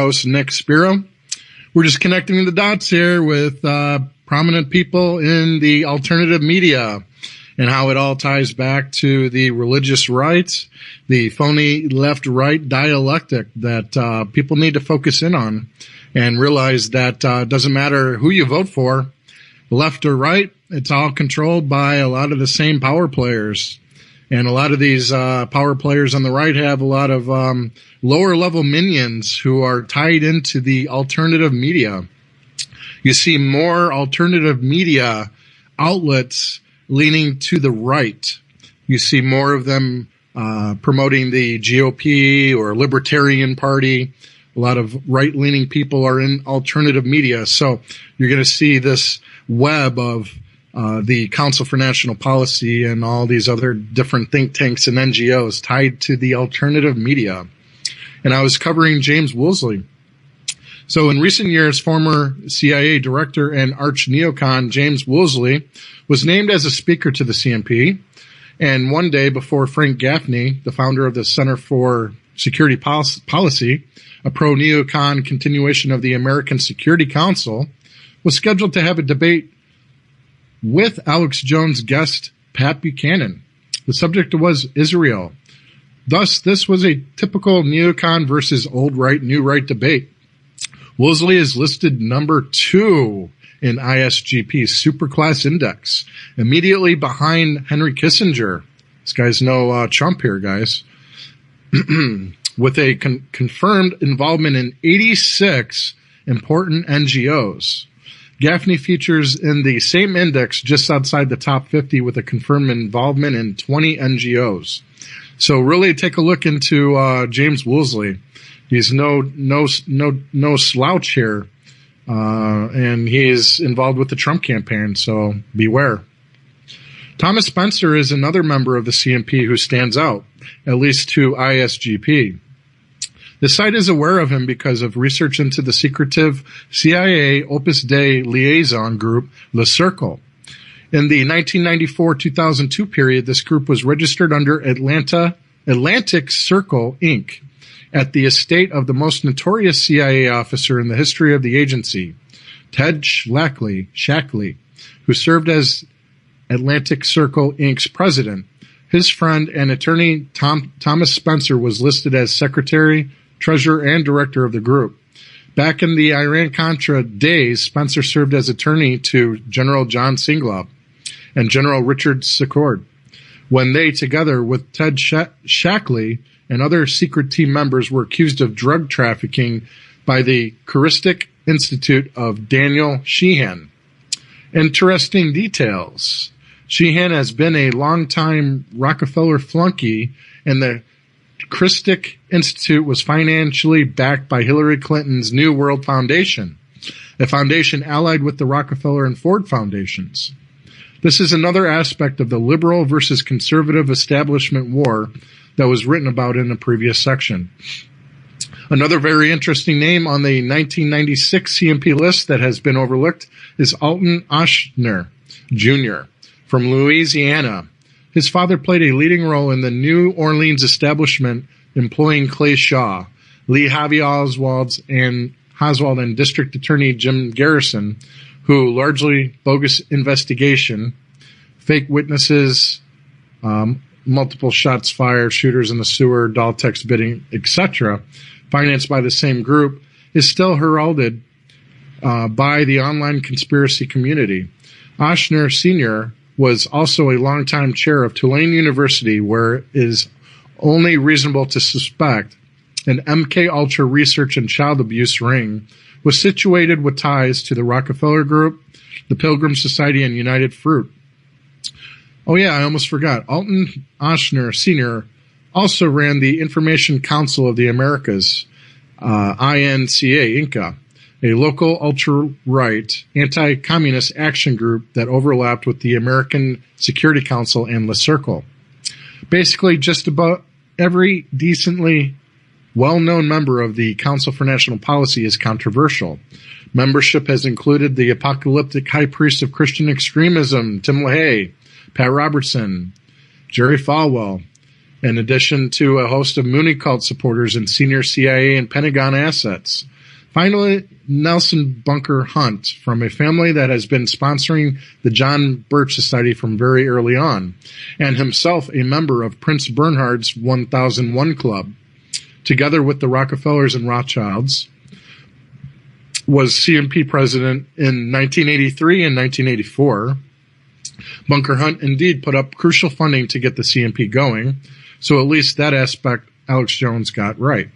host, Nick Spiro. We're just connecting the dots here with prominent people in the alternative media and how it all ties back to the religious right, the phony left-right dialectic that people need to focus in on and realize that it doesn't matter who you vote for, left or right, it's all controlled by a lot of the same power players. And a lot of these power players on the right have a lot of lower-level minions who are tied into the alternative media. You see more alternative media outlets leaning to the right. You see more of them promoting the GOP or Libertarian Party. A lot of right-leaning people are in alternative media. So you're going to see this web of the Council for National Policy and all these other different think tanks and NGOs tied to the alternative media. And I was covering James Woolsey. So in recent years, former CIA director and arch neocon James Woolsey was named as a speaker to the CNP. And one day before Frank Gaffney, the founder of the Center for Security Policy, a pro-neocon continuation of the American Security Council, was scheduled to have a debate with Alex Jones guest Pat Buchanan. The subject was Israel. Thus, this was a typical neocon versus old right, new right debate. Woolsey is listed number 2 in ISGP's superclass index, immediately behind Henry Kissinger. This guy's no Trump here, guys. With a confirmed involvement in 86 important NGOs. Gaffney features in the same index just outside the top 50 with a confirmed involvement in 20 NGOs. So really take a look into James Woolsey. He's no slouch here, and he is involved with the Trump campaign, so beware. Thomas Spencer is another member of the CNP who stands out, at least to ISGP. The site is aware of him because of research into the secretive CIA Opus Dei liaison group, Le Cercle. In the 1994-2002 period, this group was registered under Atlantic Circle, Inc., at the estate of the most notorious CIA officer in the history of the agency, Ted Shackley, who served as Atlantic Circle, Inc.'s president. His friend and attorney Thomas Spencer was listed as secretary, treasurer, and director of the group. Back in the Iran-Contra days, Spencer served as attorney to General John Singlaub and General Richard Secord, when they, together with Ted Shackley and other secret team members, were accused of drug trafficking by the Kuristic Institute of Daniel Sheehan. Interesting details. Sheehan has been a longtime Rockefeller flunky, and the Kuristic Institute was financially backed by Hillary Clinton's New World Foundation, a foundation allied with the Rockefeller and Ford foundations. This is another aspect of the liberal versus conservative establishment war that was written about in the previous section. Another very interesting name on the 1996 CNP list that has been overlooked is Alton Oshner Jr. from Louisiana. His father played a leading role in the New Orleans establishment employing Clay Shaw, Lee Harvey Oswald, and District Attorney Jim Garrison, who largely bogus investigation, fake witnesses, multiple shots fired, shooters in the sewer, doll text bidding, etc., financed by the same group, is still heralded by the online conspiracy community. Oshner Sr. was also a longtime chair of Tulane University, where it is only reasonable to suspect an MK Ultra research and child abuse ring was situated with ties to the Rockefeller Group, the Pilgrim Society, and United Fruit. Oh yeah, I almost forgot. Alton Oshner Sr. also ran the Information Council of the Americas, INCA, a local ultra-right anti-communist action group that overlapped with the American Security Council and Le Cercle. Basically, just about every decently well-known member of the Council for National Policy is controversial. Membership has included the apocalyptic high priest of Christian extremism, Tim LaHaye, Pat Robertson, Jerry Falwell, in addition to a host of Mooney cult supporters and senior CIA and Pentagon assets. Finally, Nelson Bunker Hunt, from a family that has been sponsoring the John Birch Society from very early on, and himself a member of Prince Bernhard's 1001 Club, together with the Rockefellers and Rothschilds, was CMP president in 1983 and 1984. Bunker Hunt indeed put up crucial funding to get the CMP going, so at least that aspect Alex Jones got right.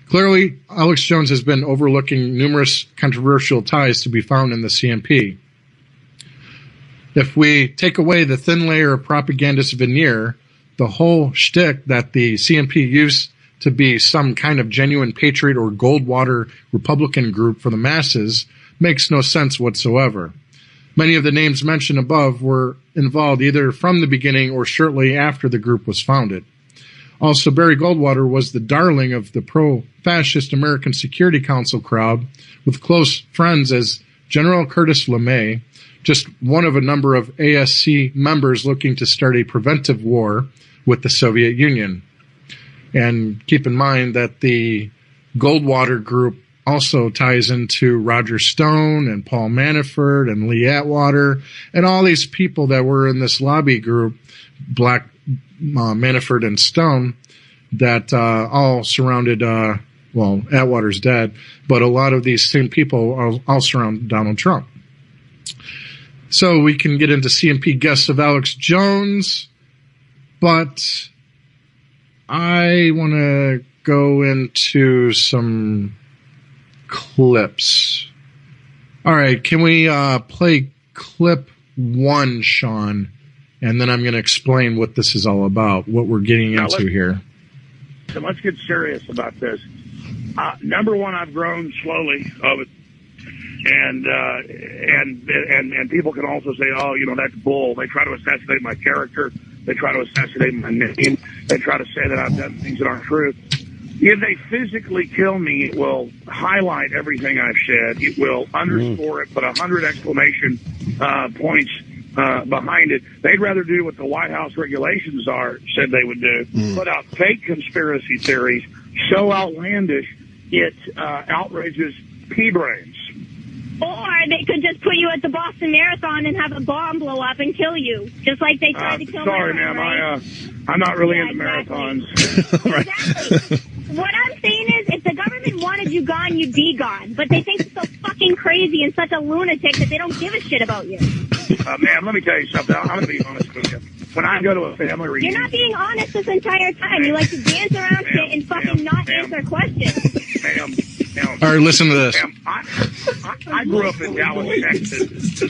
Clearly, Alex Jones has been overlooking numerous controversial ties to be found in the CMP. If we take away the thin layer of propagandist veneer, the whole shtick that the CMP used to be some kind of genuine patriot or Goldwater Republican group for the masses makes no sense whatsoever. Many of the names mentioned above were involved either from the beginning or shortly after the group was founded. Also, Barry Goldwater was the darling of the pro-fascist American Security Council crowd, with close friends as General Curtis LeMay, just one of a number of ASC members looking to start a preventive war with the Soviet Union. And keep in mind that the Goldwater group also ties into Roger Stone and Paul Manafort and Lee Atwater and all these people that were in this lobby group, Black Manafort and Stone, that all surrounded, Atwater's dead, but a lot of these same people all surround Donald Trump. So we can get into CMP guests of Alex Jones, but I want to go into some clips. All right, can we play clip 1, Sean? And then I'm going to explain what this is all about, what we're getting into here. So let's get serious about this. Number one, I've grown slowly, and people can also say, "Oh, that's bull." They try to assassinate my character. They try to assassinate my name. They try to say that I've done things that aren't true. If they physically kill me, it will highlight everything I've said. It will underscore it, put 100 exclamation points behind it. They'd rather do what the White House regulations said they would do, put out fake conspiracy theories so outlandish it outrages pea-brains. Or they could just put you at the Boston Marathon and have a bomb blow up and kill you, just like they tried to kill me. Sorry, ma'am. Right? I'm not really into marathons. Exactly. What I'm saying is, if the government wanted you gone, you'd be gone. But they think you're so fucking crazy and such a lunatic that they don't give a shit about you. Ma'am, let me tell you something. I'm going to be honest with you. When I go to a family reunion... You're not being honest this entire time. You like to dance around shit and fucking not answer questions. Ma'am. All right, listen to this. I grew up in Dallas, Texas.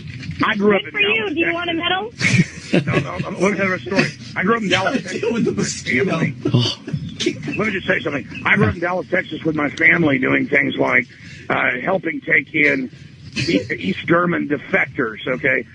I grew up in Dallas, Texas. Do you want a medal? No. Let me tell you a story. I grew up in Dallas, Texas with my family. Let me just say something. I grew up in Dallas, Texas with my family doing things like helping take in East German defectors, okay?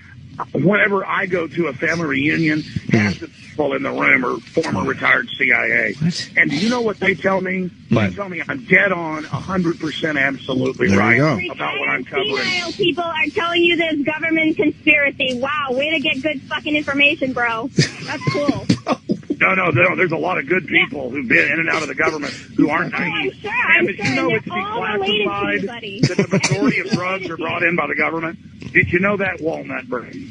Whenever I go to a family reunion, half the people in the room are former retired CIA. What? And do you know what they tell me? They tell me I'm dead on, 100% absolutely right about what I'm covering. Senile people are telling you this government conspiracy. Wow, way to get good fucking information, bro. That's cool. No. There's a lot of good people who've been in and out of the government who aren't naive. I'm sure. Did you know it's declassified that the majority of drugs are brought in by the government? Did you know that, Walnut Brain?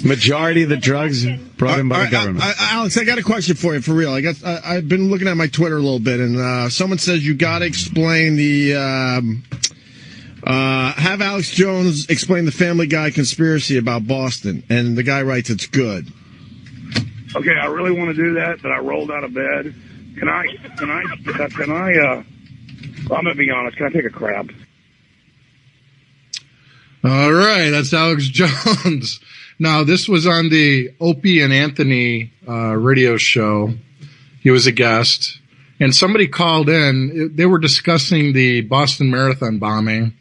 Majority of the drugs brought in by the government. Alex, I got a question for you, for real. I guess I've been looking at my Twitter a little bit, and someone says you got to explain the have Alex Jones explain the Family Guy conspiracy about Boston, and the guy writes it's good. Okay, I really want to do that, but I rolled out of bed. Can I? I'm gonna be honest. Can I take a crap? All right, that's Alex Jones. Now, this was on the Opie and Anthony radio show. He was a guest, and somebody called in. They were discussing the Boston Marathon bombing,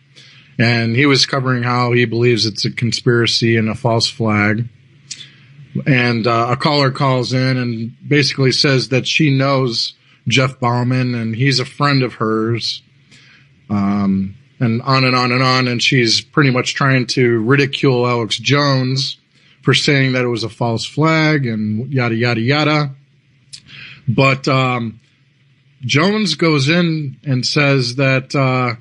and he was covering how he believes it's a conspiracy and a false flag. And a caller calls in and basically says that she knows Jeff Bauman, and he's a friend of hers. And on and on and on, and she's pretty much trying to ridicule Alex Jones for saying that it was a false flag and yada, yada, yada. But Jones goes in and says that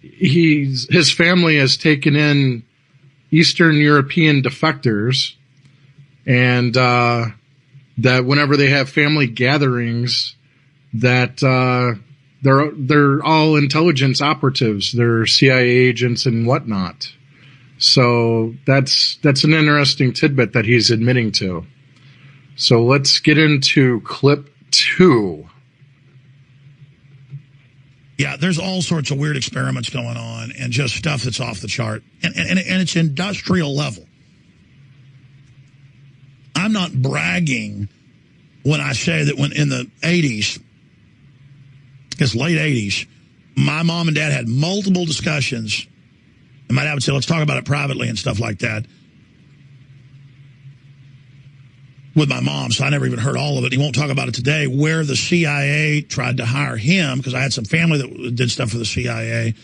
his family has taken in Eastern European defectors, and that whenever they have family gatherings, that they're all intelligence operatives, they're CIA agents and whatnot. So that's an interesting tidbit that he's admitting to. So let's get into clip 2. Yeah, there's all sorts of weird experiments going on and just stuff that's off the chart. And it's industrial level. I'm not bragging when I say that when in the 80s, it's late 80s, my mom and dad had multiple discussions. And my dad would say, let's talk about it privately and stuff like that with my mom. So I never even heard all of it. He won't talk about it today, where the CIA tried to hire him, because I had some family that did stuff for the CIA,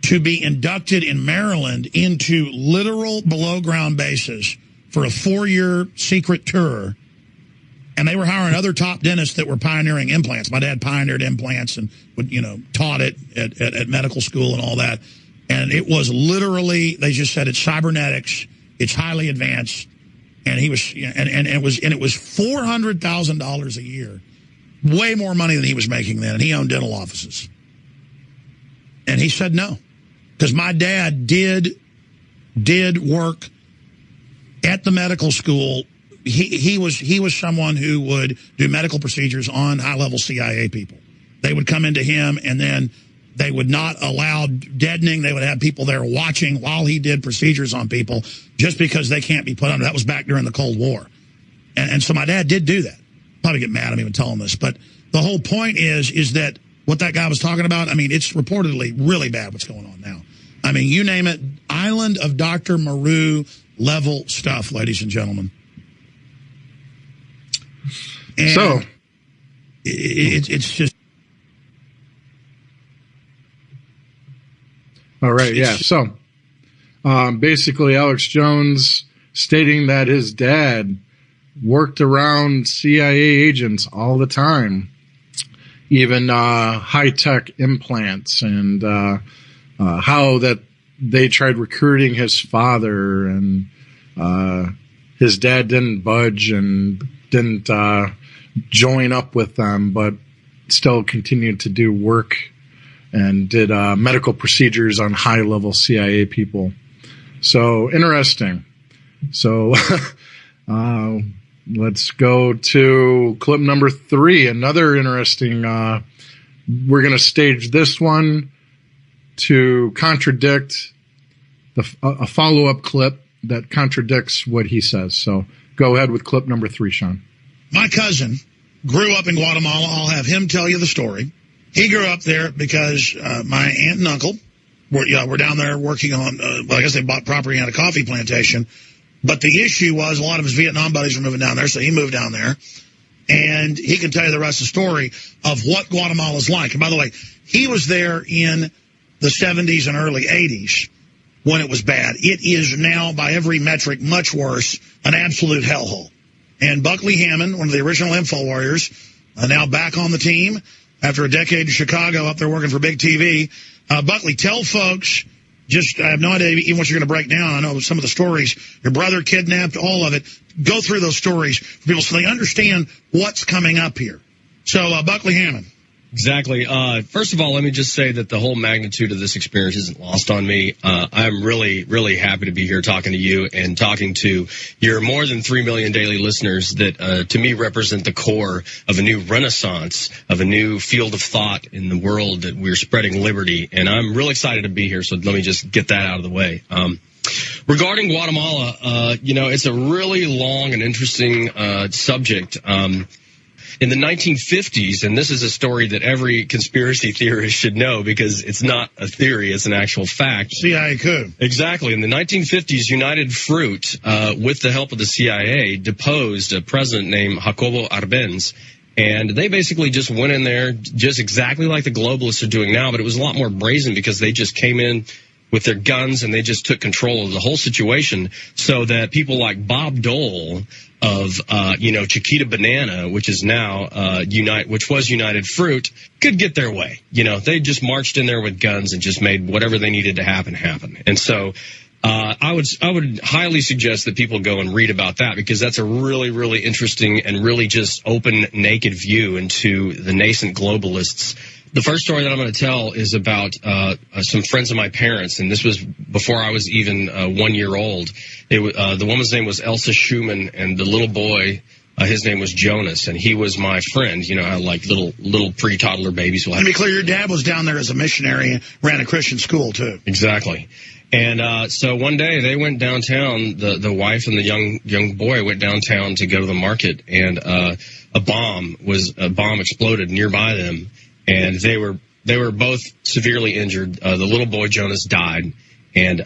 to be inducted in Maryland into literal below-ground bases for a 4-year secret tour. And they were hiring other top dentists that were pioneering implants. My dad pioneered implants and taught it at medical school and all that. And it was literally, they just said it's cybernetics, it's highly advanced, and he was, and it was $400,000 a year, way more money than he was making then. And he owned dental offices. And he said no, because my dad did work at the medical school. He was someone who would do medical procedures on high-level CIA people. They would come into him, and then they would not allow deadening. They would have people there watching while he did procedures on people, just because they can't be put under. That was back during the Cold War. And so my dad did do that. Probably get mad at me when telling this. But the whole point is that what that guy was talking about, I mean, it's reportedly really bad what's going on now. I mean, you name it, Island of Dr. Moreau level stuff, ladies and gentlemen. And so it's just. All right, yeah. So basically, Alex Jones stating that his dad worked around CIA agents all the time, even high-tech implants, and how that they tried recruiting his father, and his dad didn't budge and didn't join up with them, but still continued to do work and did medical procedures on high-level CIA people. So, interesting. So, let's go to clip number 3. Another interesting, we're going to stage this one to contradict a follow-up clip that contradicts what he says. So, go ahead with clip number 3, Sean. My cousin grew up in Guatemala. I'll have him tell you the story. He grew up there because my aunt and uncle were down there working on, well, I guess they bought property on a coffee plantation. But the issue was a lot of his Vietnam buddies were moving down there, so he moved down there. And he can tell you the rest of the story of what Guatemala's like. And by the way, he was there in the 70s and early 80s when it was bad. It is now, by every metric, much worse, an absolute hellhole. And Buckley Hammond, one of the original Info Warriors, now back on the team after a decade in Chicago, up there working for Big TV. Buckley, tell folks, I have no idea even what you're going to break down. I know some of the stories, your brother kidnapped, all of it. Go through those stories for people so they understand what's coming up here. So, Buckley Hammond. Exactly. First of all, let me just say that the whole magnitude of this experience isn't lost on me. I'm really, really happy to be here talking to you and talking to your more than 3 million daily listeners that, to me, represent the core of a new renaissance, of a new field of thought in the world that we're spreading liberty. And I'm really excited to be here, so let me just get that out of the way. Regarding Guatemala, it's a really long and interesting subject. In the 1950s, and this is a story that every conspiracy theorist should know because it's not a theory, it's an actual fact. CIA coup. Exactly. In the 1950s, United Fruit, with the help of the CIA, deposed a president named Jacobo Arbenz. And they basically just went in there just exactly like the globalists are doing now, but it was a lot more brazen because they just came in with their guns, and they just took control of the whole situation so that people like Bob Dole of, Chiquita Banana, which is now, which was United Fruit, could get their way. They just marched in there with guns and just made whatever they needed to happen. And so, I would highly suggest that people go and read about that, because that's a really, really interesting and really just open, naked view into the nascent globalists. The first story that I'm going to tell is about some friends of my parents, and this was before I was even 1 year old. The woman's name was Elsa Schumann, and the little boy, his name was Jonas, and he was my friend. How like little pre-toddler babies will have. Let me be clear, your dad was down there as a missionary and ran a Christian school, too. Exactly. And so one day they went downtown, the wife and the young boy went downtown to go to the market, and a bomb exploded nearby them, and they were both severely injured. The little boy Jonas died, and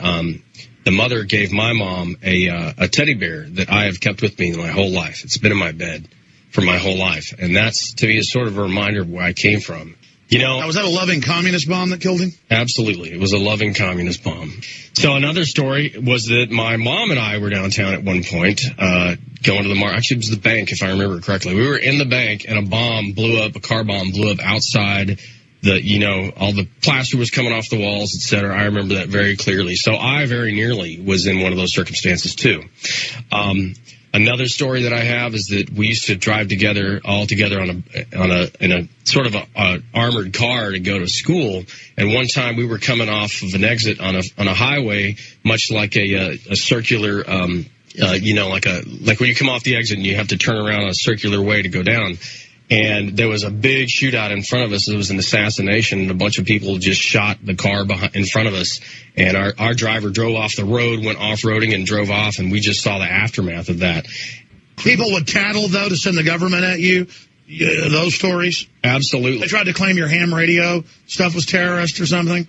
the mother gave my mom a teddy bear that I have kept with me my whole life. It's been in my bed for my whole life, and that's to me is sort of a reminder of where I came from. Was that a loving communist bomb that killed him? Absolutely. It was a loving communist bomb. So another story was that my mom and I were downtown at one point, going to the market. Actually, it was the bank, if I remember correctly. We were in the bank, and a car bomb blew up outside. All the plaster was coming off the walls, etc. I remember that very clearly. So I very nearly was in one of those circumstances, too. Another story that I have is that we used to drive all together in a sort of a armored car to go to school. And one time we were coming off of an exit on a highway, much like a circular, like when you come off the exit and you have to turn around a circular way to go down. And there was a big shootout in front of us. It was an assassination, and a bunch of people just shot the car in front of us. And our driver drove off the road, went off-roading, and drove off, and we just saw the aftermath of that. People would tattle, though, to send the government at you? Those stories? Absolutely. They tried to claim your ham radio stuff was terrorist or something?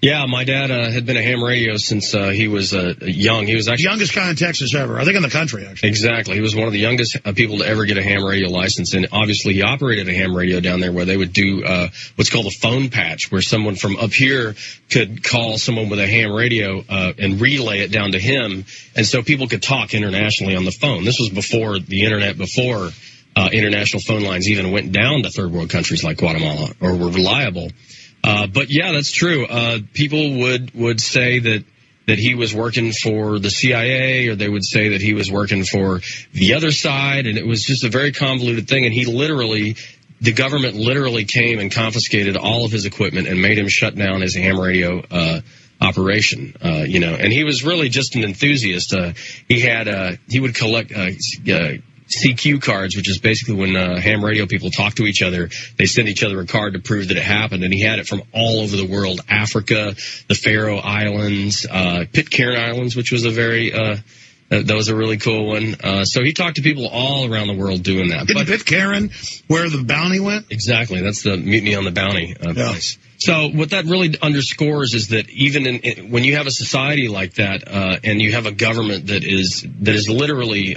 Yeah, my dad had been a ham radio since he was young. He was actually youngest guy in Texas ever. I think in the country, actually. Exactly. He was one of the youngest people to ever get a ham radio license, and obviously he operated a ham radio down there where they would do what's called a phone patch, where someone from up here could call someone with a ham radio and relay it down to him, and so people could talk internationally on the phone. This was before the internet, before international phone lines even went down to third world countries like Guatemala or were reliable. But yeah, that's true. People would say that he was working for the CIA, or they would say that he was working for the other side, and it was just a very convoluted thing. And the government literally came and confiscated all of his equipment and made him shut down his ham radio operation. And he was really just an enthusiast. He would collect CQ cards, which is basically when ham radio people talk to each other, they send each other a card to prove that it happened, and he had it from all over the world: Africa, the Faroe Islands, Pitcairn Islands, which was that was a really cool one. So he talked to people all around the world doing that. Didn't Pitcairn where the bounty went? Exactly. That's the Mutiny on the Bounty place. So what that really underscores is that even when you have a society like that, and you have a government that is literally,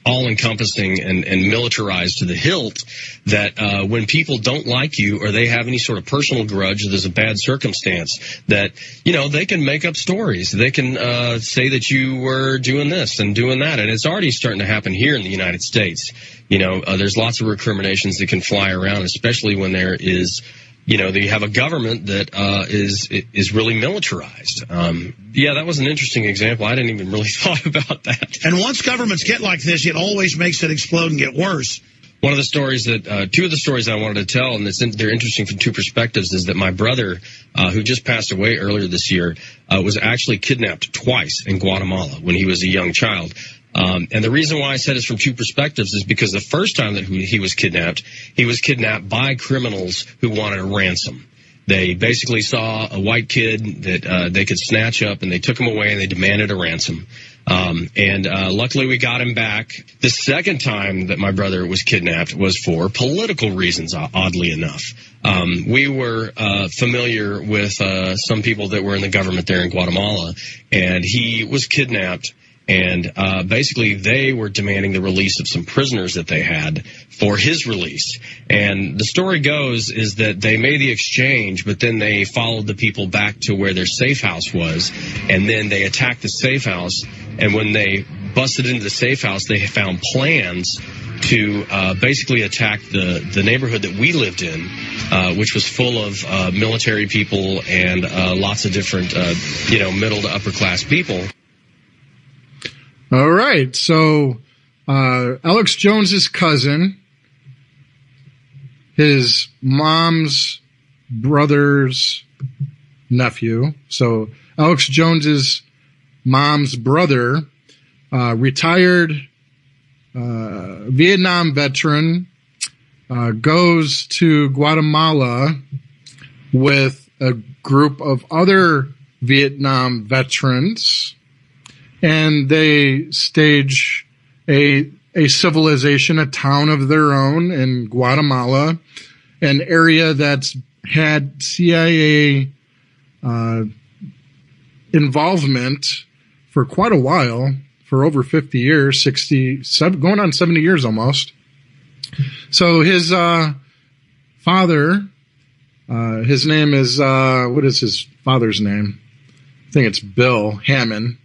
all-encompassing and militarized to the hilt, that when people don't like you or they have any sort of personal grudge or there's a bad circumstance, that, they can make up stories. They can say that you were doing this and doing that. And it's already starting to happen here in the United States. There's lots of recriminations that can fly around, especially when there is you have a government that is really militarized. Yeah, that was an interesting example. I didn't even really thought about that. And once governments get like this, it always makes it explode and get worse. One of the stories two of the stories I wanted to tell, and they're interesting from two perspectives, is that my brother, who just passed away earlier this year, was actually kidnapped twice in Guatemala when he was a young child. And the reason why I said it's from two perspectives is because the first time that he was kidnapped by criminals who wanted a ransom. They basically saw a white kid that they could snatch up, and they took him away and they demanded a ransom. Luckily we got him back. The second time that my brother was kidnapped was for political reasons, oddly enough. We were familiar with some people that were in the government there in Guatemala, and he was kidnapped. And basically, they were demanding the release of some prisoners that they had for his release. And the story goes is that they made the exchange, but then they followed the people back to where their safe house was, and then they attacked the safe house. And when they busted into the safe house, they found plans to basically attack the neighborhood that we lived in, which was full of military people and lots of different, middle to upper class people. All right. So Alex Jones's cousin, his mom's brother's nephew. So Alex Jones's mom's brother, retired Vietnam veteran, goes to Guatemala with a group of other Vietnam veterans, and they stage a civilization, a town of their own in Guatemala, an area that's had CIA involvement for quite a while, for over 50 years, 67, going on 70 years almost. So his father, his name is, what is his father's name? I think it's Bill Hammond.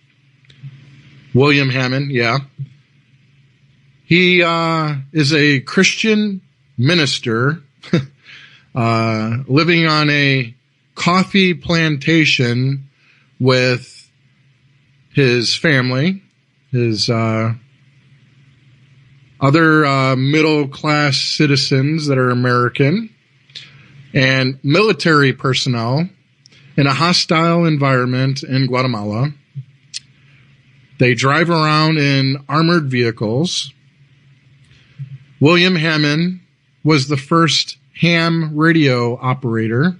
William Hammond, yeah. He is a Christian minister living on a coffee plantation with his family, his other middle-class citizens that are American, and military personnel in a hostile environment in Guatemala. They drive around in armored vehicles. William Hammond was the first ham radio operator,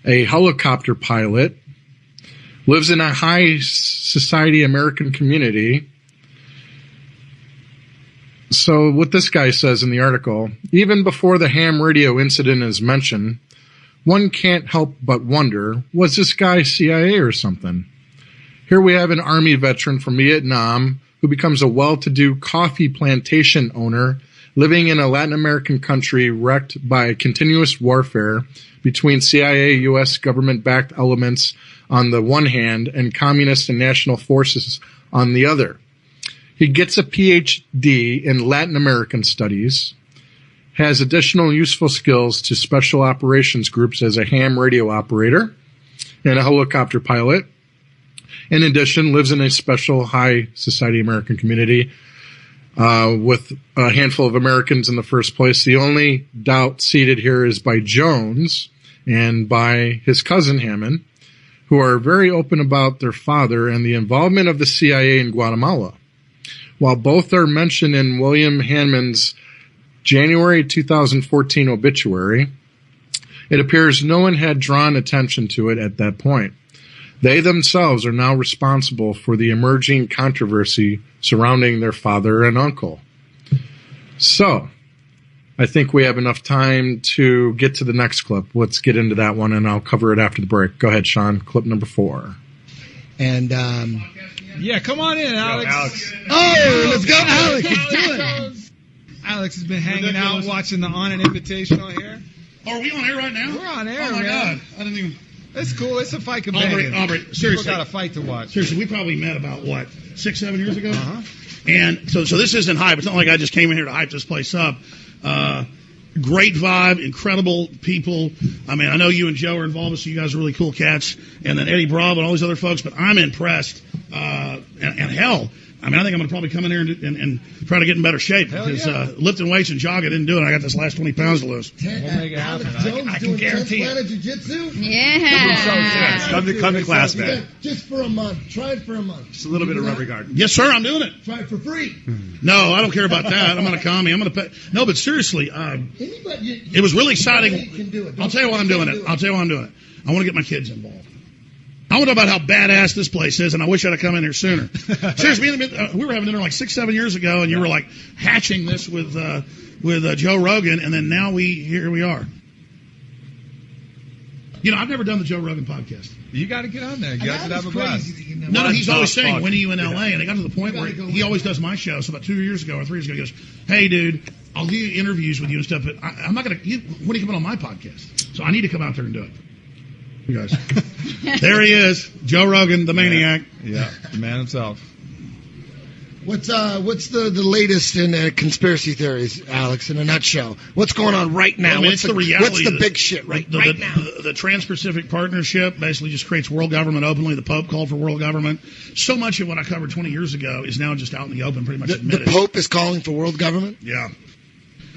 a helicopter pilot, lives in a high society American community. So what this guy says in the article, even before the ham radio incident is mentioned, one can't help but wonder, was this guy CIA or something? Here we have an Army veteran from Vietnam who becomes a well-to-do coffee plantation owner living in a Latin American country wrecked by continuous warfare between CIA, U.S. government-backed elements on the one hand and communist and national forces on the other. He gets a PhD in Latin American studies, has additional useful skills to special operations groups as a ham radio operator and a helicopter pilot. In addition, lives in a special high society American community with a handful of Americans in the first place. The only doubt seated here is by Jones and by his cousin Hammond, who are very open about their father and the involvement of the CIA in Guatemala. While both are mentioned in William Hammond's January 2014 obituary, it appears no one had drawn attention to it at that point. They themselves are now responsible for the emerging controversy surrounding their father and uncle. So, I think we have enough time to get to the next clip. Let's get into that one, and I'll cover it after the break. Go ahead, Sean. Clip number 4. And, yeah, come on in, Alex. Oh, let's go, Alex. Let's do it. Alex has been hanging out watching the On an Invitational here. Oh, are we on air right now? We're on air, man. Oh, my God. I didn't even... It's cool. It's a fight companion. Aubrey, seriously. People got a fight to watch. Seriously, we probably met about, 6-7 years ago? Uh-huh. And so this isn't hype. It's not like I just came in here to hype this place up. Great vibe, incredible people. I mean, I know you and Joe are involved, so you guys are really cool cats. And then Eddie Bravo and all these other folks, but I'm impressed. And hell, I mean, I think I'm going to probably come in here and try to get in better shape. Because lifting weights and jogging didn't do it. I got this last 20 pounds to lose. We'll make it happen. I can guarantee it. Jiu-jitsu? Yeah. Come to class, man. Just for a month. Try it for a month. Just a little bit of rubber guard. Yes, sir, I'm doing it. Try it for free. No, I don't care about that. I'm going to come. I'm going to pay. No, but seriously, it was really exciting. I'll tell you why I'm doing it. I want to get my kids involved. I want to know about how badass this place is, and I wish I'd have come in here sooner. Seriously, we were having dinner 6-7 years ago, and you were hatching this with Joe Rogan, and then now here we are. You know, I've never done the Joe Rogan podcast. You got to get on there. You guys should have a blast. No, he's always saying, when are you in L.A.? And it got to the point where he always does my show. So about 2 years ago or 3 years ago, he goes, hey, dude, I'll do interviews with you and stuff, but I'm not going to, when are you coming on my podcast? So I need to come out there and do it. You guys. There he is, Joe Rogan, the maniac. Yeah, the man himself. What's the latest in conspiracy theories, Alex? In a nutshell, what's going on right now? I mean, it's the reality. What's the big shit right now? The Trans-Pacific Partnership basically just creates world government openly. The Pope called for world government. So much of what I covered 20 years ago is now just out in the open, pretty much admitted. The Pope is calling for world government? Yeah.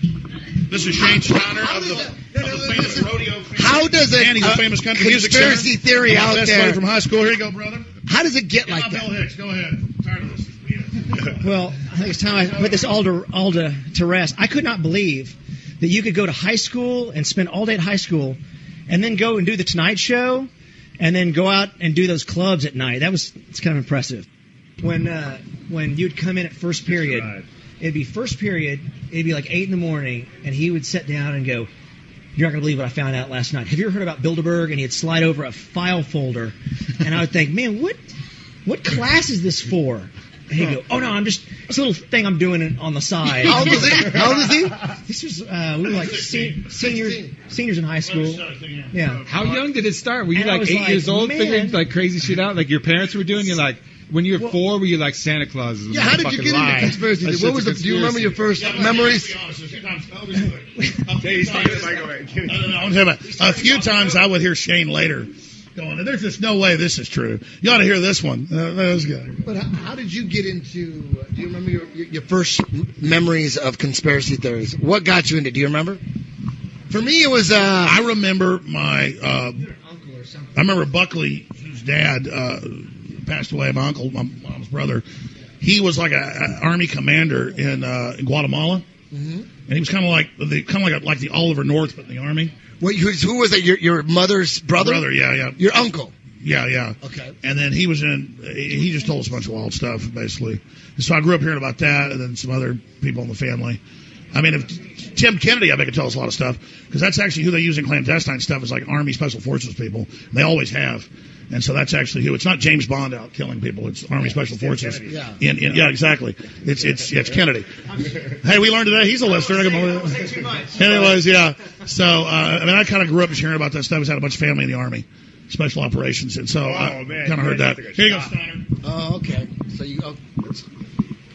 This is Shane Steiner of the famous rodeo. How does it? He's a famous country music singer. Conspiracy theory out best there. Buddy from high school. Here you go, brother. How does it get like that? Bill Hicks, go ahead. I'm tired of this. Well, I think it's time I put this all to rest. I could not believe that you could go to high school and spend all day at high school and then go and do the Tonight Show and then go out and do those clubs at night. It's kind of impressive. When you'd come in at first period, it'd be first period, it'd be like 8 in the morning, and he would sit down and go, you're not going to believe what I found out last night. Have you ever heard about Bilderberg? And he'd slide over a file folder, and I would think, man, what class is this for? And he'd go, oh, no, it's a little thing I'm doing on the side. How old is he? This was, we were like seniors in high school. Yeah. How young did it start? Were you And I like was 8 like, years old man. figuring like crazy shit out like your parents were doing? You're like, when you were 4, were you like Santa Claus? Yeah, how did you get into conspiracy? What was do you remember your first memories? A few times I would hear Shane later going, there's just no way this is true. You ought to hear this one. That was good. But how did you get into, do you remember your first memories of conspiracy theories? What got you into it? Do you remember? For me, it was... I remember I remember Buckley, whose dad passed away, my uncle, my mom's brother. He was like an army commander in Guatemala. Mm-hmm. And he was kind of like the Oliver North, but in the army. Wait, who was that? Your mother's brother? Brother, yeah. Your uncle? Yeah. Okay. And then he just told us a bunch of wild stuff, basically. And so I grew up hearing about that, and then some other people in the family. I mean, if Tim Kennedy, I bet, could tell us a lot of stuff, because that's actually who they use in clandestine stuff is like Army Special Forces people. And they always have. And so that's actually who. It's not James Bond out killing people. It's Army Special Forces. Yeah. Yeah, exactly. It's Kennedy. Hey, we learned today he's a listener. Anyways, yeah. So, I mean, I kind of grew up just hearing about that stuff. I had a bunch of family in the Army, special operations. And so I kind of heard that. Here you go, Steiner. Oh, okay. So that's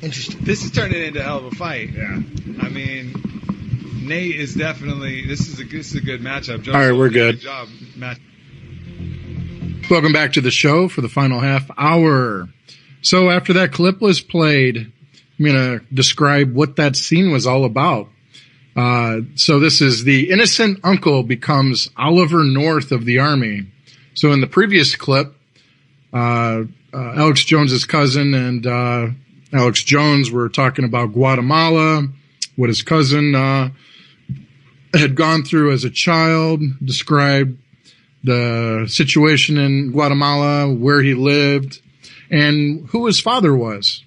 interesting. This is turning into a hell of a fight. Yeah. I mean, Nate is definitely, this is a good matchup. All right, we're good. Good job. Welcome back to the show for the final half hour. So after that clip was played, I'm going to describe what that scene was all about. So this is the innocent uncle becomes Oliver North of the army. So in the previous clip, Alex Jones's cousin and Alex Jones were talking about Guatemala, what his cousin had gone through as a child, described the situation in Guatemala, where he lived, and who his father was.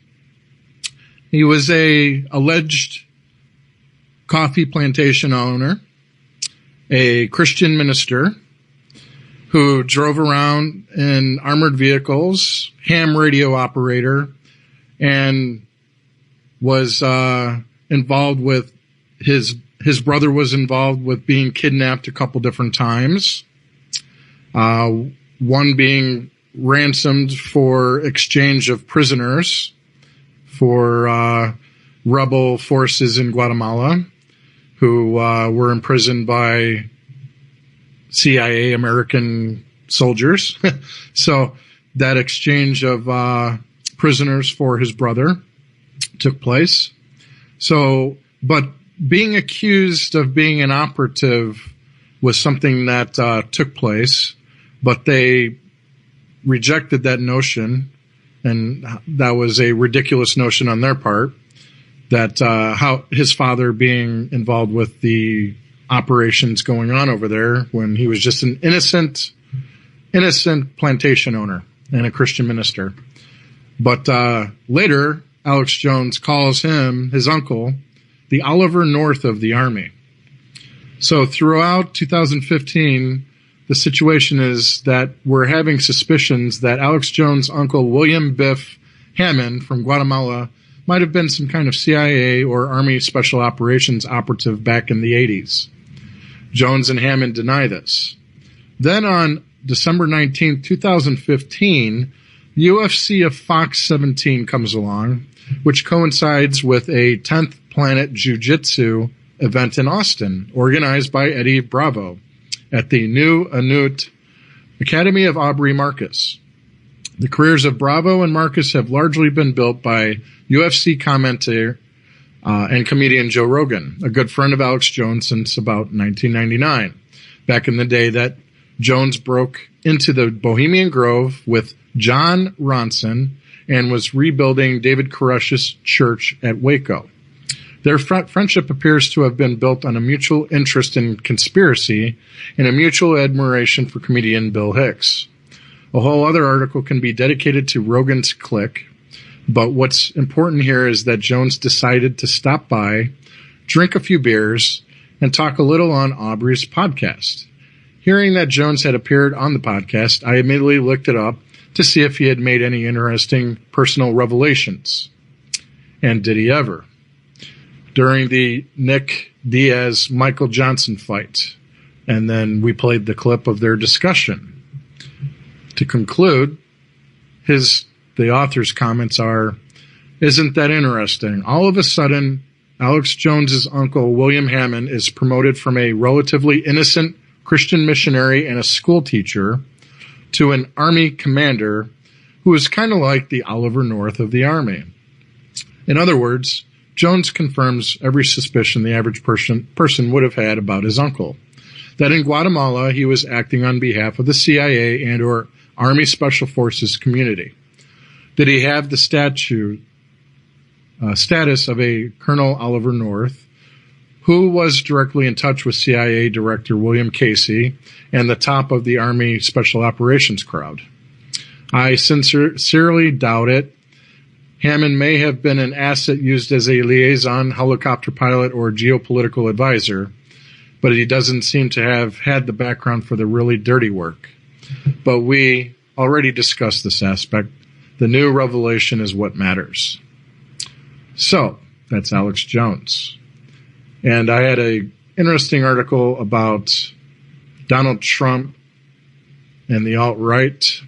He was a alleged coffee plantation owner, a Christian minister who drove around in armored vehicles, ham radio operator, and was involved with his brother was involved with being kidnapped a couple different times. One being ransomed for exchange of prisoners for rebel forces in Guatemala who were imprisoned by CIA American soldiers. So that exchange of prisoners for his brother took place. So, but being accused of being an operative was something that took place, but they rejected that notion, and that was a ridiculous notion on their part, that how his father being involved with the operations going on over there when he was just an innocent plantation owner and a Christian minister. But later, Alex Jones calls him, his uncle, the Oliver North of the army. So throughout 2015, the situation is that we're having suspicions that Alex Jones' uncle William Biff Hammond from Guatemala might have been some kind of CIA or Army Special Operations operative back in the 80s. Jones and Hammond deny this. Then on December 19, 2015, the UFC of Fox 17 comes along, which coincides with a 10th Planet Jiu-Jitsu event in Austin, organized by Eddie Bravo at the New Anut Academy of Aubrey Marcus. The careers of Bravo and Marcus have largely been built by UFC commentator and comedian Joe Rogan, a good friend of Alex Jones since about 1999, back in the day that Jones broke into the Bohemian Grove with John Ronson and was rebuilding David Koresh's church at Waco. Their friendship appears to have been built on a mutual interest in conspiracy and a mutual admiration for comedian Bill Hicks. A whole other article can be dedicated to Rogan's clique, but what's important here is that Jones decided to stop by, drink a few beers, and talk a little on Aubrey's podcast. Hearing that Jones had appeared on the podcast, I immediately looked it up to see if he had made any interesting personal revelations. And did he ever? During the Nick Diaz-Michael Johnson fight. And then we played the clip of their discussion. To conclude, the author's comments are, "Isn't that interesting? All of a sudden, Alex Jones's uncle, William Hammond, is promoted from a relatively innocent Christian missionary and a school teacher to an army commander who is kind of like the Oliver North of the army. In other words, Jones confirms every suspicion the average person would have had about his uncle. That in Guatemala, he was acting on behalf of the CIA and or Army Special Forces community. Did he have the status of a Colonel Oliver North, who was directly in touch with CIA Director William Casey and the top of the Army Special Operations crowd? I sincerely doubt it. Hammond may have been an asset used as a liaison, helicopter pilot, or geopolitical advisor, but he doesn't seem to have had the background for the really dirty work. But we already discussed this aspect. The new revelation is what matters." So, that's Alex Jones. And I had an interesting article about Donald Trump and the alt-right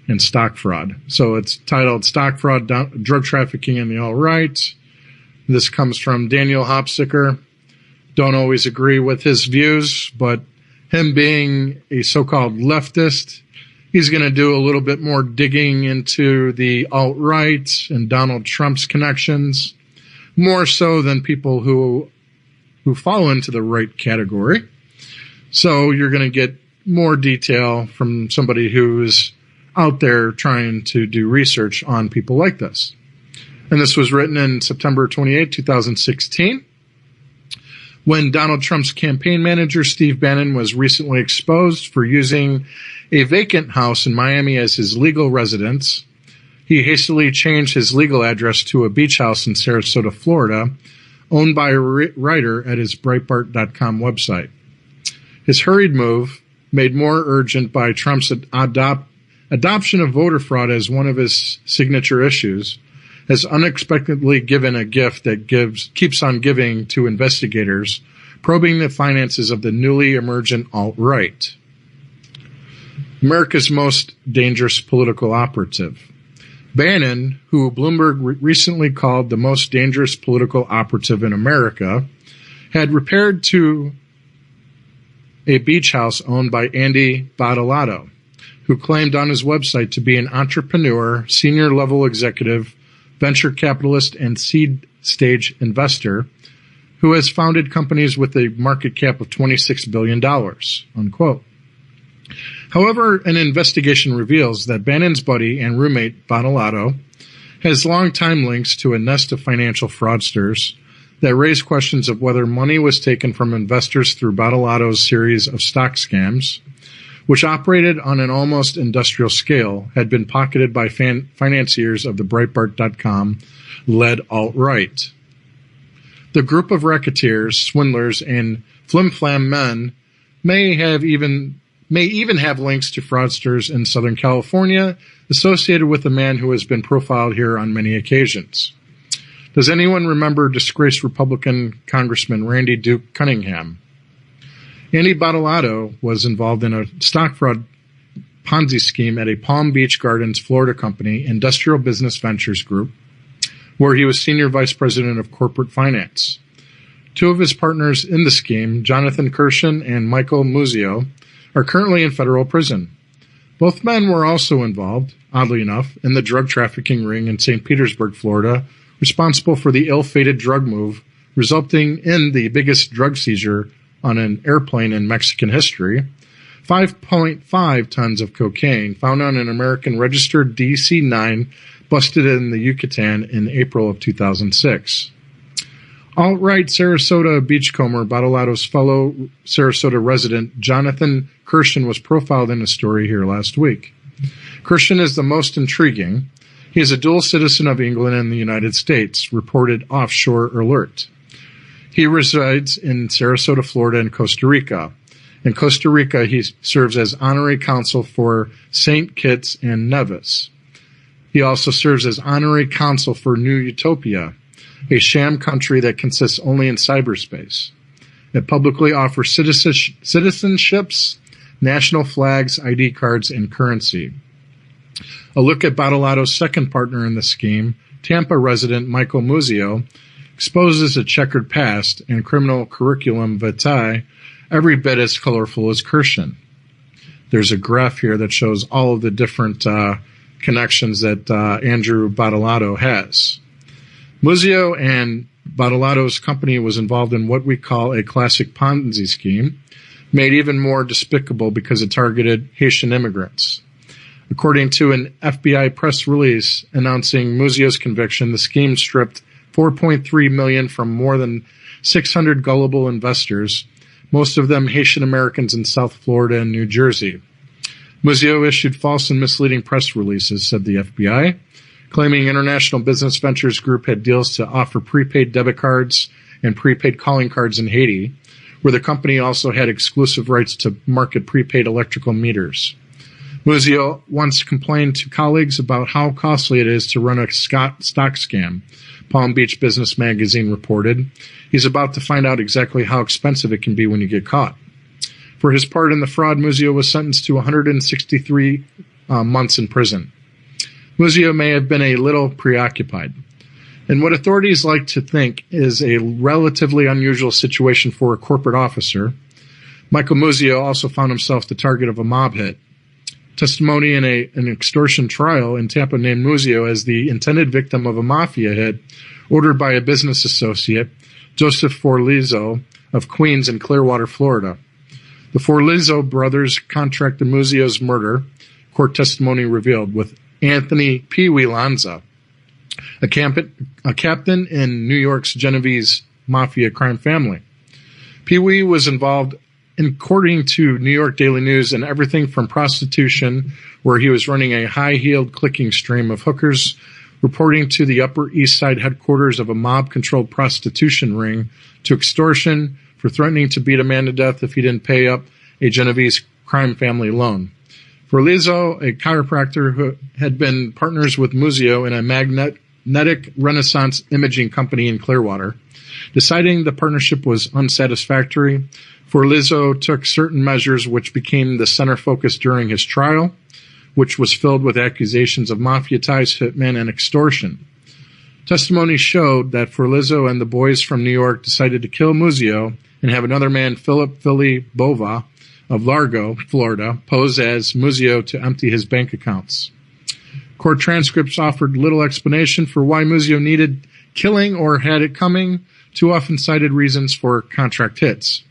and stock fraud. So it's titled Stock Fraud, Drug Trafficking and the Alt-Right. This comes from Daniel Hopsicker. Don't always agree with his views, but him being a so-called leftist, he's going to do a little bit more digging into the alt-right and Donald Trump's connections, more so than people who fall into the right category. So you're going to get more detail from somebody who's out there trying to do research on people like this. And this was written in September 28, 2016, when Donald Trump's campaign manager, Steve Bannon, was recently exposed for using a vacant house in Miami as his legal residence. He hastily changed his legal address to a beach house in Sarasota, Florida, owned by a writer at his Breitbart.com website. His hurried move, made more urgent by Trump's adoption of voter fraud as one of his signature issues, has unexpectedly given a gift that keeps on giving to investigators probing the finances of the newly emergent alt-right. America's most dangerous political operative. Bannon, who Bloomberg recently called the most dangerous political operative in America, had repaired to a beach house owned by Andy Badolato, who claimed on his website to be an entrepreneur, senior-level executive, venture capitalist, and seed-stage investor who has founded companies with a market cap of $26 billion, unquote. However, an investigation reveals that Bannon's buddy and roommate, Badolato, has long-time links to a nest of financial fraudsters that raise questions of whether money was taken from investors through Badolato's series of stock scams, which operated on an almost industrial scale, had been pocketed by financiers of the Breitbart.com-led alt-right. The group of racketeers, swindlers, and flim-flam men may have even may even have links to fraudsters in Southern California associated with a man who has been profiled here on many occasions. Does anyone remember disgraced Republican Congressman Randy Duke Cunningham? Andy Bottolato was involved in a stock fraud Ponzi scheme at a Palm Beach Gardens, Florida company, Industrial Business Ventures Group, where he was senior vice president of corporate finance. Two of his partners in the scheme, Jonathan Kirshen and Michael Muzio, are currently in federal prison. Both men were also involved, oddly enough, in the drug trafficking ring in St. Petersburg, Florida, responsible for the ill-fated drug move, resulting in the biggest drug seizure on an airplane in Mexican history, 5.5 tons of cocaine found on an American registered DC-9 busted in the Yucatan in April of 2006. Alt-right Sarasota beachcomber Bottolato's fellow Sarasota resident Jonathan Kirshen was profiled in a story here last week. Kirshen is the most intriguing. He is a dual citizen of England and the United States, reported Offshore Alert. He resides in Sarasota, Florida, and Costa Rica. In Costa Rica, he serves as honorary consul for St. Kitts and Nevis. He also serves as honorary consul for New Utopia, a sham country that consists only in cyberspace. It publicly offers citizenships, national flags, ID cards, and currency. A look at Bottolato's second partner in the scheme, Tampa resident Michael Muzio, exposes a checkered past and criminal curriculum vitae every bit as colorful as Kirshen. There's a graph here that shows all of the different connections that Andrew Bottolato has. Muzio and Bottolato's company was involved in what we call a classic Ponzi scheme, made even more despicable because it targeted Haitian immigrants. According to an FBI press release announcing Muzio's conviction, the scheme stripped $4.3 million from more than 600 gullible investors, most of them Haitian Americans in South Florida and New Jersey. Muzio issued false and misleading press releases, said the FBI, claiming International Business Ventures Group had deals to offer prepaid debit cards and prepaid calling cards in Haiti, where the company also had exclusive rights to market prepaid electrical meters. Muzio once complained to colleagues about how costly it is to run a stock scam, Palm Beach Business Magazine reported. He's about to find out exactly how expensive it can be when you get caught. For his part in the fraud, Muzio was sentenced to 163 months in prison. Muzio may have been a little preoccupied. In what authorities like to think is a relatively unusual situation for a corporate officer, Michael Muzio also found himself the target of a mob hit. Testimony in an extortion trial in Tampa named Muzio as the intended victim of a mafia hit ordered by a business associate, Joseph Forlizzo of Queens and Clearwater, Florida. The Forlizzo brothers contracted Muzio's murder, court testimony revealed, with Anthony Pee Wee Lanza, a captain in New York's Genovese mafia crime family. Pee Wee was involved, according to New York Daily News, in everything from prostitution, where he was running a high-heeled clicking stream of hookers, reporting to the Upper East Side headquarters of a mob-controlled prostitution ring, to extortion for threatening to beat a man to death if he didn't pay up a Genovese crime family loan. Forlizzo, a chiropractor who had been partners with Muzio in a magnetic Renaissance imaging company in Clearwater, deciding the partnership was unsatisfactory, Forlizzo took certain measures which became the center focus during his trial, which was filled with accusations of mafia ties, hitmen, and extortion. Testimony showed that Forlizzo and the boys from New York decided to kill Muzio and have another man, Philip Philly Bova, of Largo, Florida, pose as Muzio to empty his bank accounts. Court transcripts offered little explanation for why Muzio needed killing or had it coming, too often cited reasons for contract hits.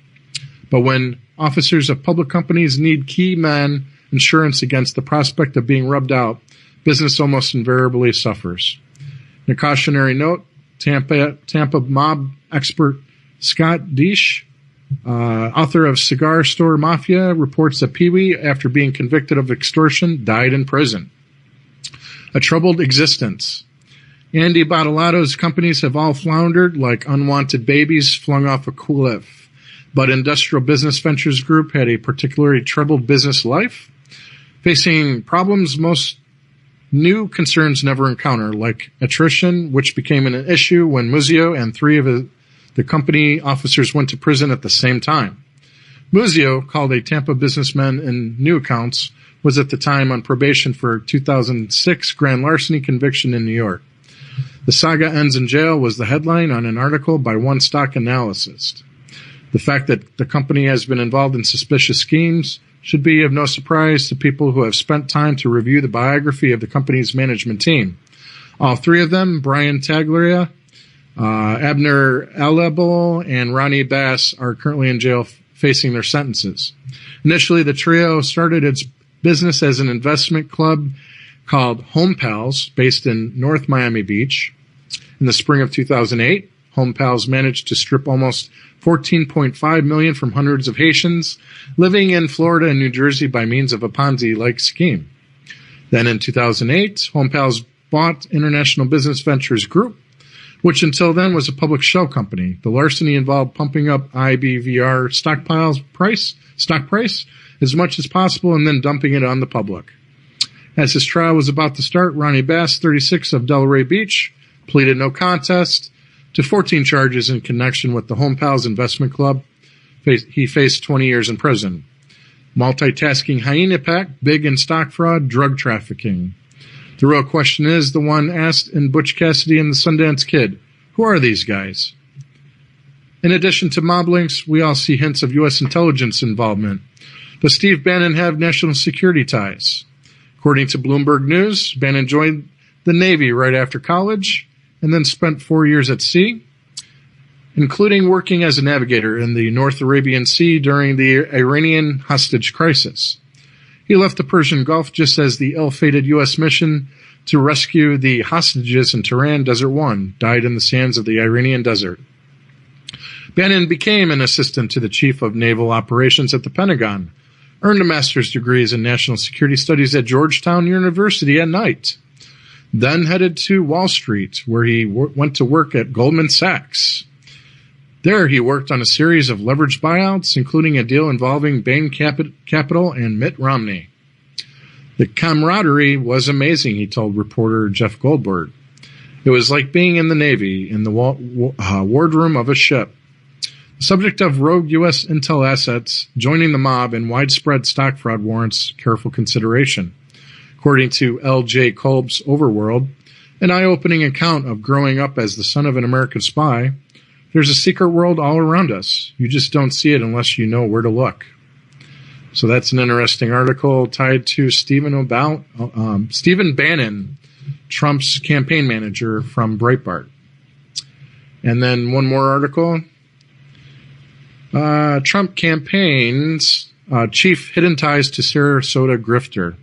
But when officers of public companies need key man insurance against the prospect of being rubbed out, business almost invariably suffers. In a cautionary note, Tampa mob expert Scott Deesh, author of Cigar Store Mafia, reports that Pee Wee, after being convicted of extortion, died in prison. A troubled existence. Andy Bottolato's companies have all floundered like unwanted babies flung off a cliff. But Industrial Business Ventures Group had a particularly troubled business life, facing problems most new concerns never encounter, like attrition, which became an issue when Muzio and 3 of the company officers went to prison at the same time. Muzio, called a Tampa businessman in new accounts, was at the time on probation for 2006 grand larceny conviction in New York. The saga ends in jail was the headline on an article by One Stock Analyst. The fact that the company has been involved in suspicious schemes should be of no surprise to people who have spent time to review the biography of the company's management team. All 3 of them, Brian Taglia, Abner Alebel, and Ronnie Bass, are currently in jail facing their sentences. Initially, the trio started its business as an investment club called Home Pals, based in North Miami Beach. In the spring of 2008, Home Pals managed to strip almost $14.5 million from hundreds of Haitians living in Florida and New Jersey by means of a Ponzi-like scheme. Then in 2008, Home Pals bought International Business Ventures Group, which until then was a public shell company. The larceny involved pumping up IBVR stock price as much as possible and then dumping it on the public. As his trial was about to start, Ronnie Bass, 36 of Delray Beach, pleaded no contest to 14 charges in connection with the Home Pals Investment Club. He faced 20 years in prison. Multitasking hyena pack, big in stock fraud, drug trafficking. The real question is the one asked in Butch Cassidy and the Sundance Kid. Who are these guys? In addition to mob links, we all see hints of U.S. intelligence involvement. Does Steve Bannon have national security ties? According to Bloomberg News, Bannon joined the Navy right after college and then spent 4 years at sea, including working as a navigator in the North Arabian Sea during the Iranian hostage crisis. He left the Persian Gulf just as the ill-fated U.S. mission to rescue the hostages in Tehran Desert 1 died in the sands of the Iranian desert. Bannon became an assistant to the Chief of Naval Operations at the Pentagon, earned a master's degree in national security studies at Georgetown University at night, then headed to Wall Street, where he went to work at Goldman Sachs. There he worked on a series of leveraged buyouts, including a deal involving Bain Capital and Mitt Romney. The camaraderie was amazing, he told reporter Jeff Goldberg. It was like being in the Navy, in the wardroom of a ship. The subject of rogue U.S. intel assets joining the mob and widespread stock fraud warrants careful consideration. According to L.J. Kolb's Overworld, an eye-opening account of growing up as the son of an American spy, there's a secret world all around us. You just don't see it unless you know where to look. So that's an interesting article tied to Stephen Bannon, Trump's campaign manager from Breitbart. And then one more article. Trump campaign's chief hidden ties to Sarasota grifter.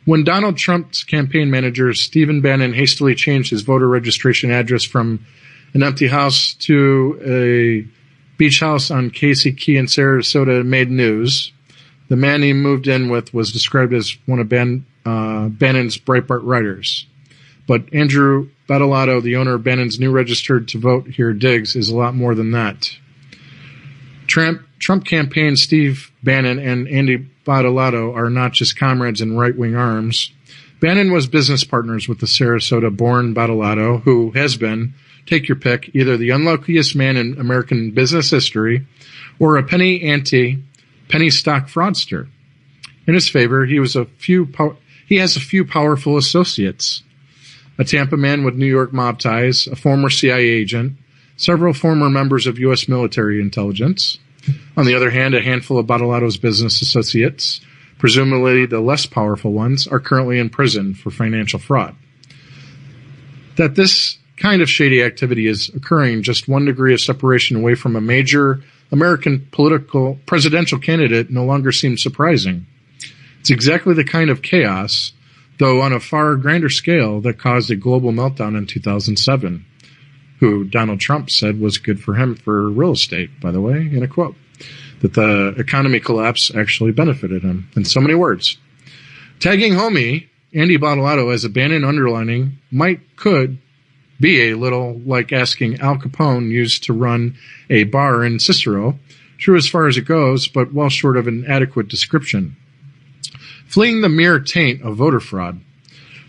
When Donald Trump's campaign manager, Stephen Bannon, hastily changed his voter registration address from an empty house to a beach house on Casey Key in Sarasota, made news. The man he moved in with was described as one of Bannon's Breitbart writers. But Andrew Badolato, the owner of Bannon's new registered to vote here digs, is a lot more than that. Trump campaign Steve Bannon and Andy Badolato are not just comrades in right-wing arms. Bannon was business partners with the Sarasota-born Badolato, who has been, take your pick, either the unluckiest man in American business history or a penny stock fraudster. In his favor, he has a few powerful associates. A Tampa man with New York mob ties, a former CIA agent, several former members of U.S. military intelligence. On the other hand, a handful of Badolato's business associates, presumably the less powerful ones, are currently in prison for financial fraud. That this kind of shady activity is occurring just 1 degree of separation away from a major American presidential candidate no longer seems surprising. It's exactly the kind of chaos, though on a far grander scale, that caused a global meltdown in 2007, who Donald Trump said was good for him for real estate, by the way, in a quote, that the economy collapse actually benefited him, in so many words. Tagging homie Andy Badolato as a Bannon underlining could be a little like asking Al Capone used to run a bar in Cicero, True as far as it goes, but well short of an adequate description. Fleeing the mere taint of voter fraud.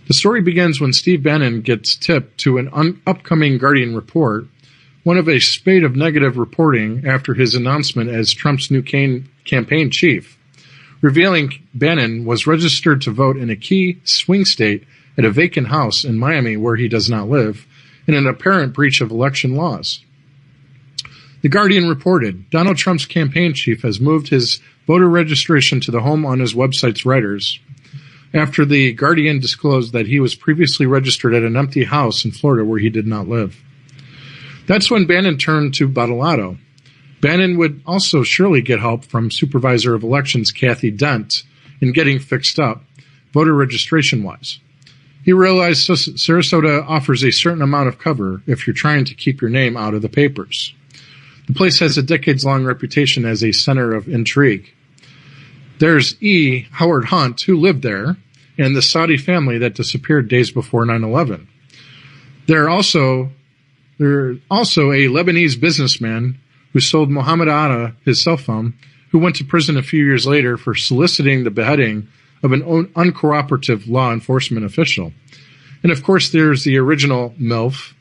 The story begins when Steve Bannon gets tipped to an upcoming Guardian report, one of a spate of negative reporting after his announcement as Trump's new campaign chief, revealing Bannon was registered to vote in a key swing state at a vacant house in Miami where he does not live, in an apparent breach of election laws. The Guardian reported, Donald Trump's campaign chief has moved his voter registration to the home on his website's writers, after the Guardian disclosed that he was previously registered at an empty house in Florida where he did not live. That's when Bannon turned to Badolato. Bannon would also surely get help from Supervisor of Elections Kathy Dent in getting fixed up, voter registration-wise. He realized Sarasota offers a certain amount of cover if you're trying to keep your name out of the papers. The place has a decades-long reputation as a center of intrigue. There's E. Howard Hunt, who lived there, and the Saudi family that disappeared days before 9/11. There's also a Lebanese businessman who sold Mohammed Atta his cell phone, who went to prison a few years later for soliciting the beheading of an uncooperative law enforcement official. And of course, there's the original MILF,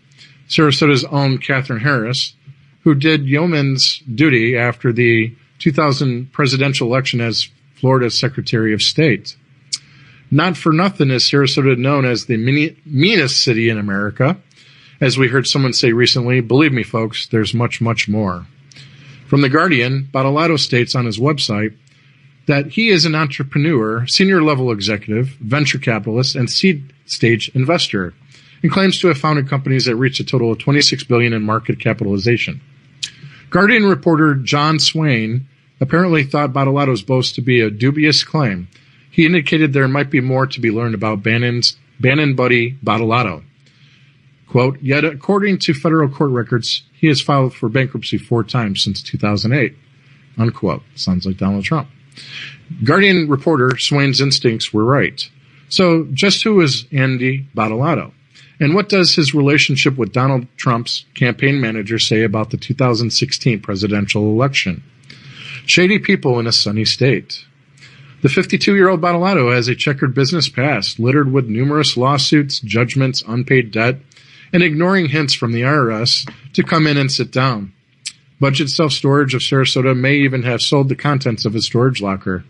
Sarasota's own Catherine Harris, who did yeoman's duty after the 2000 presidential election as Florida's Secretary of State. Not for nothing is Sarasota known as the meanest city in America. As we heard someone say recently, believe me, folks, there's much, much more. From The Guardian, Badolato states on his website that he is an entrepreneur, senior-level executive, venture capitalist, and seed-stage investor, and claims to have founded companies that reach a total of $26 billion in market capitalization. Guardian reporter John Swain apparently thought Badolato's boast to be a dubious claim. He indicated there might be more to be learned about Bannon buddy Badolato. Quote, yet according to federal court records, he has filed for bankruptcy 4 times since 2008. Unquote. Sounds like Donald Trump. Guardian reporter Swain's instincts were right. So just who is Andy Badolato? And what does his relationship with Donald Trump's campaign manager say about the 2016 presidential election? Shady people in a sunny state. The 52-year-old Badolato has a checkered business past, littered with numerous lawsuits, judgments, unpaid debt, and ignoring hints from the IRS to come in and sit down. Budget Self-Storage of Sarasota may even have sold the contents of his storage locker.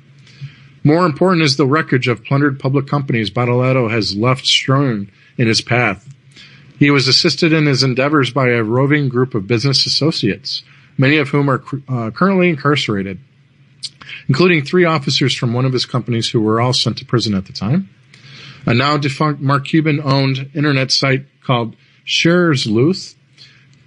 More important is the wreckage of plundered public companies Badolato has left strewn in his path. He was assisted in his endeavors by a roving group of business associates, many of whom are currently incarcerated, including 3 officers from one of his companies who were all sent to prison at the time. A now defunct Mark Cuban-owned internet site called Shares Luth,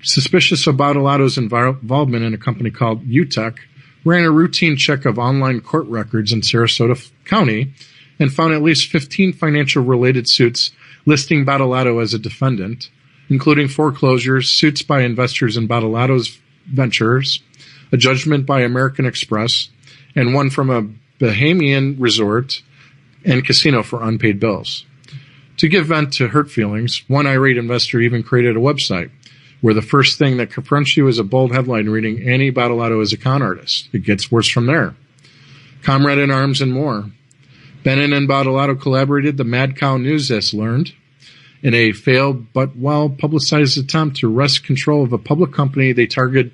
suspicious of Badolato's involvement in a company called UTech, ran a routine check of online court records in Sarasota County and found at least 15 financial-related suits listing Badolato as a defendant, including foreclosures, suits by investors in Badolato's ventures, a judgment by American Express, and one from a Bohemian resort and casino for unpaid bills. To give vent to hurt feelings, one irate investor even created a website where the first thing that confronts you is a bold headline reading, Annie Badolato is a con artist. It gets worse from there. Comrade in Arms and more. Bannon and Badolato collaborated, the Mad Cow News has learned, in a failed but well-publicized attempt to wrest control of a public company they targeted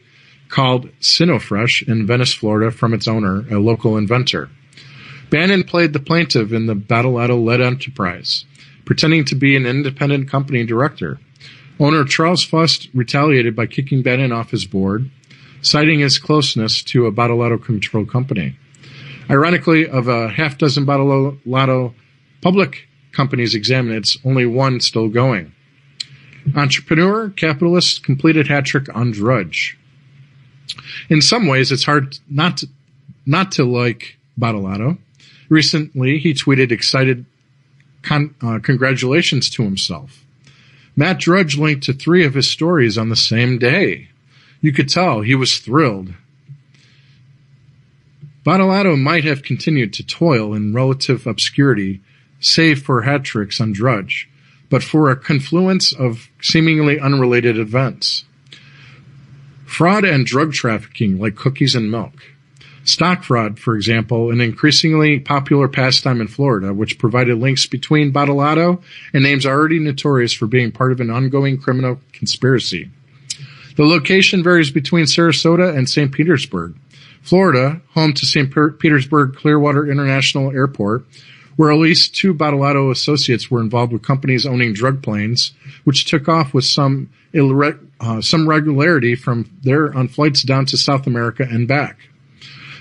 called Sinofresh in Venice, Florida, from its owner, a local inventor. Bannon played the plaintiff in the Badolato-led enterprise, pretending to be an independent company director. Owner Charles Fust retaliated by kicking Bannon off his board, citing his closeness to a Badolato-controlled company. Ironically, of a half dozen Badolato public companies examined, it's only one still going. Entrepreneur, capitalist, completed hat trick on Drudge. In some ways, it's hard not to like Badolato. Recently, he tweeted excited congratulations to himself. Matt Drudge linked to 3 of his stories on the same day. You could tell he was thrilled. Badolato might have continued to toil in relative obscurity, save for hat tricks on Drudge, but for a confluence of seemingly unrelated events. Fraud and drug trafficking like cookies and milk. Stock fraud, for example, an increasingly popular pastime in Florida, which provided links between Badalato and names already notorious for being part of an ongoing criminal conspiracy. The location varies between Sarasota and St. Petersburg. Florida, home to St. Petersburg Clearwater International Airport, where at least 2 Badalato associates were involved with companies owning drug planes, which took off with some regularity from there on flights down to South America and back.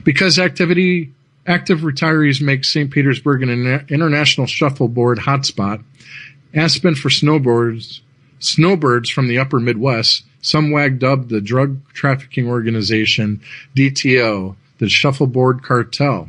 Because active retirees make St. Petersburg an international shuffleboard hotspot, Aspen for snowbirds from the upper Midwest, some wag dubbed the drug trafficking organization DTO, the Shuffleboard Cartel.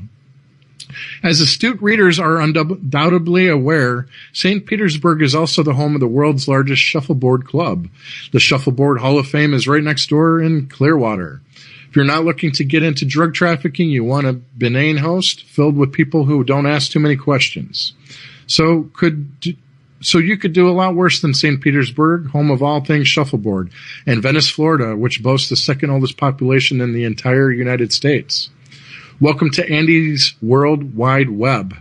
As astute readers are undoubtedly aware, St. Petersburg is also the home of the world's largest shuffleboard club. The Shuffleboard Hall of Fame is right next door in Clearwater. If you're not looking to get into drug trafficking, you want a benign host filled with people who don't ask too many questions. So you could do a lot worse than St. Petersburg, home of all things shuffleboard, and Venice, Florida, which boasts the second oldest population in the entire United States. Welcome to Andy's World Wide Web.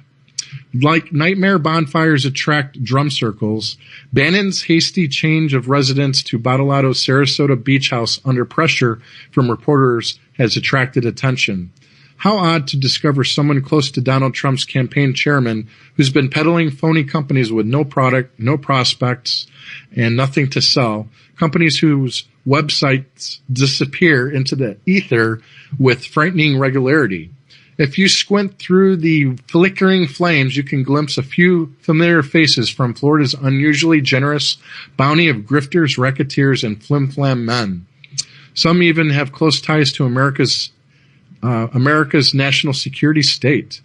Like nightmare bonfires attract drum circles, Bannon's hasty change of residence to Badalato's Sarasota beach house under pressure from reporters has attracted attention. How odd to discover someone close to Donald Trump's campaign chairman who's been peddling phony companies with no product, no prospects, and nothing to sell, companies whose websites disappear into the ether with frightening regularity. If you squint through the flickering flames, you can glimpse a few familiar faces from Florida's unusually generous bounty of grifters, racketeers, and flim-flam men. Some even have close ties to America's national security state.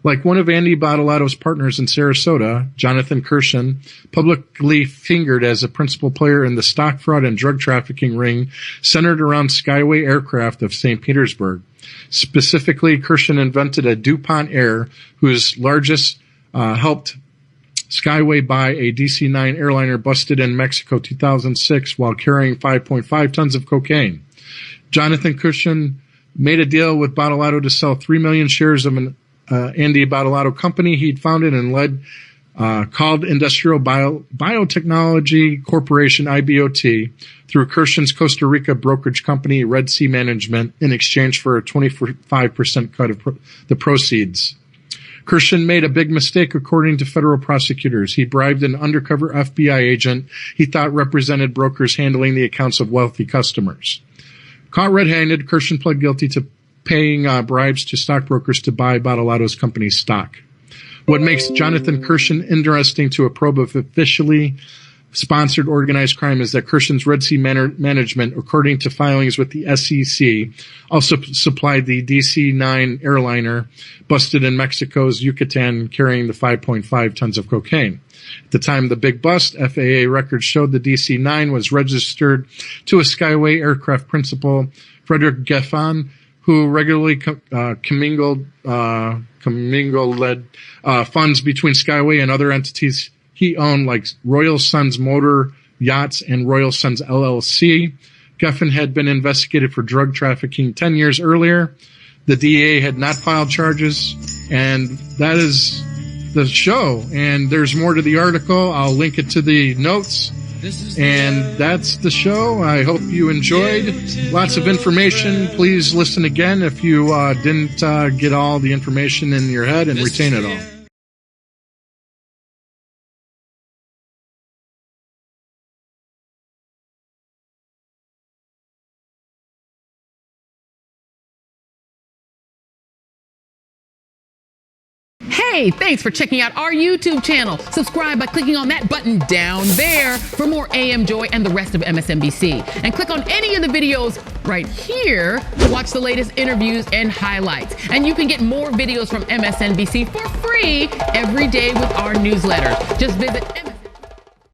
Like one of Andy Badalato's partners in Sarasota, Jonathan Kirshen, publicly fingered as a principal player in the stock fraud and drug trafficking ring centered around Skyway Aircraft of St. Petersburg. Specifically, Kirshen invented a DuPont Air, whose largest helped Skyway buy a DC-9 airliner busted in Mexico 2006 while carrying 5.5 tons of cocaine. Jonathan Kirshen made a deal with Badalato to sell 3 million shares of an Andy Badalato company he'd founded and led called Industrial Biotechnology Corporation, IBOT, through Kirshen's Costa Rica brokerage company, Red Sea Management, in exchange for a 25% cut of the proceeds. Kirshen made a big mistake, according to federal prosecutors. He bribed an undercover FBI agent he thought represented brokers handling the accounts of wealthy customers. Caught red-handed, Kirshen pled guilty to paying bribes to stockbrokers to buy Badalato's company's stock. What makes Jonathan Kirshen interesting to a probe of officially sponsored organized crime is that Kirshen's Red Sea Management, according to filings with the SEC, also supplied the DC-9 airliner busted in Mexico's Yucatan carrying the 5.5 tons of cocaine. At the time of the big bust, FAA records showed the DC-9 was registered to a Skyway aircraft principal, Frederick Geffen, who regularly commingled funds between Skyway and other entities he owned, like Royal Sons Motor Yachts and Royal Sons LLC. Geffen had been investigated for drug trafficking 10 years earlier. The DEA had not filed charges, and that is the show. And there's more to the article. I'll link it to the notes. And that's the show. I hope you enjoyed. Lots of information. Please listen again if you didn't get all the information in your head and retain it all. Hey, thanks for checking out our YouTube channel. Subscribe by clicking on that button down there for more AM Joy and the rest of MSNBC. And click on any of the videos right here to watch the latest interviews and highlights. And you can get more videos from MSNBC for free every day with our newsletter. Just visit